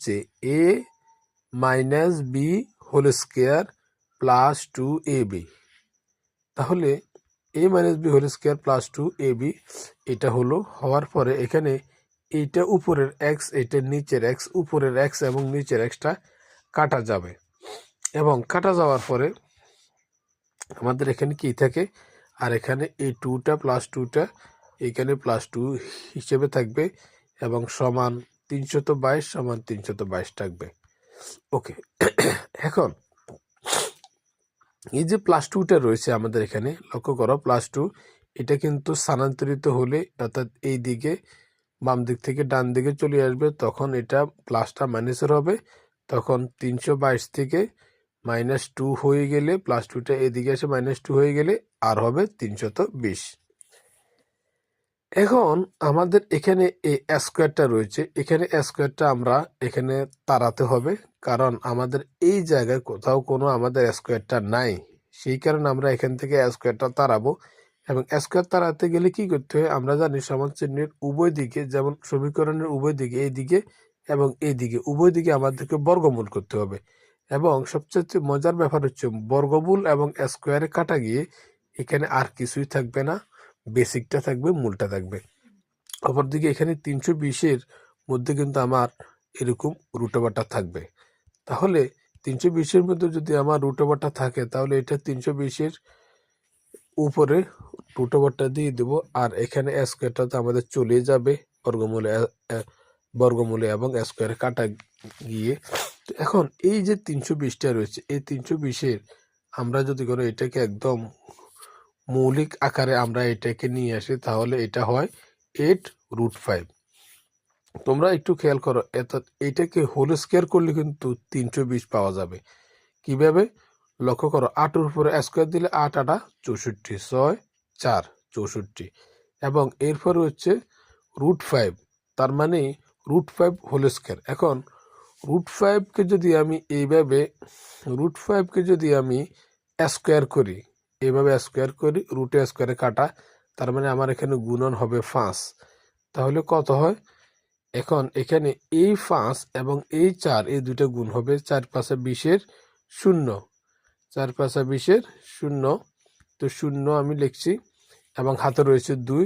হচ্ছে A minus B whole square plus 2ab। তাহলে A minus B whole square plus 2ab এটা হলো, হওয়ার পরে এখানে এইটা উপরের এক্স, এটা নিচের এক্স, উপরের এক্স এবং নিচের এক্সটা কাটা যাবে, এবং কাটা যাওয়ার পরে আমাদের এখানে কি থাকে, আর এখানে এই 2টা প্লাস 2টা এখানে প্লাস 2 হিসেবে থাকবে, এবং সমান 322 সমান 322 থাকবে। ওকে, এখন এই যে প্লাস 2টা রয়েছে আমাদের এখানে, লক্ষ্য করো প্লাস 2 এটা কিন্তু স্থানান্তরিত হলে, অর্থাৎ এই দিকে বাম দিক থেকে ডান দিকে চলে আসবে, তখন এটা প্লাসটা মাইনাসের হবে, তখন 322 থেকে -2 হয়ে গেলে প্লাস 2টা এদিকে এসে -2 হয়ে গেলে আর হবে 320। এখন আমাদের এখানে এই স্কোয়ারটা রয়েছে, এখানে স্কোয়ারটা আমরা এখানে তাড়াতে হবে, কারণ আমাদের এই জায়গায় কোথাও কোনো আমাদের স্কোয়ারটা নাই, সেই কারণে আমরা এখান থেকে স্কোয়ারটা তাড়াবো। এবং স্কোয়ার তাড়াতে গেলে কি করতে হয়, আমরা জানি সমান চিহ্নের উভয় দিকে, যেমন সমীকরণের উভয় দিকে, এইদিকে এবং এইদিকে উভয় দিকে আমাদেরকে বর্গমূল করতে হবে। এবং সবচেয়ে মজার ব্যাপার হচ্ছে বর্গমূল এবং স্কোয়ারে কাটা গিয়ে এখানে আর কিছুই থাকবে না, বেসিকটা থাকবে, মূলটা থাকবে। অপরদিকে এখানে 320-এর মধ্যে কিন্তু আমার এরকম রুট ওভারটা থাকবে। তাহলে 320-এর মধ্যে যদি আমার রুট ওভারটা থাকে, তাহলে এটা 320-এর উপরে রুট ওভারটা দিয়ে দেবো, আর এখানে স্কোয়ারটা তো আমাদের চলে যাবে বর্গমূলে এবং স্কোয়ারে কাটা গিয়ে। তো এখন এই যে 320টা রয়েছে, এই 320-এর আমরা যদি কোনো এটাকে একদম মৌলিক আকারে আমরা এটাকে নিয়ে আসি, তাহলে এটা হয় 8√5। তোমরা একটু খেয়াল করো, এটাকে হোল স্কোয়ার করলে কিন্তু 320 পাওয়া যাবে। কিভাবে? লক্ষ্য করো, 8-এর উপরে স্কোয়ার দিলে 8 8 64, 6 4 64, এবং এরপরে হচ্ছে √5, তার মানে √5 হোল স্কোয়ার। এখন √5কে যদি আমি এইভাবে, √5কে যদি আমি স্কোয়ার করি, এইভাবে স্কোয়ার করি, রুটে স্কোয়ারে কাটা, তার মানে আমার এখানে গুণন হবে 5, তাহলে কত হয়? এখন এখানে এই 5 এবং এই 4, এই দুটো গুণ হবে, 4 5 20-এর 0, 4 5 20-এর 0, তো 0 আমি লিখছি, এবং হাতে রয়েছে 2,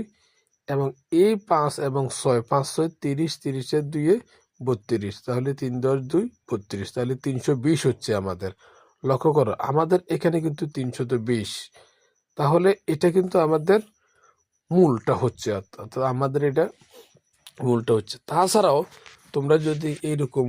এবং এই 5 এবং 6, 5 6 30, 30-এর 2-এ 32, তাহলে 3 10 2 32, তাহলে 320 হচ্ছে আমাদের। লক্ষ্য করো আমাদের এখানে কিন্তু 320, তাহলে এটা কিন্তু আমাদের মূলটা হচ্ছে, অর্থাৎ আমাদের এটা মূলটা হচ্ছে। তাছাড়াও তোমরা যদি এইরকম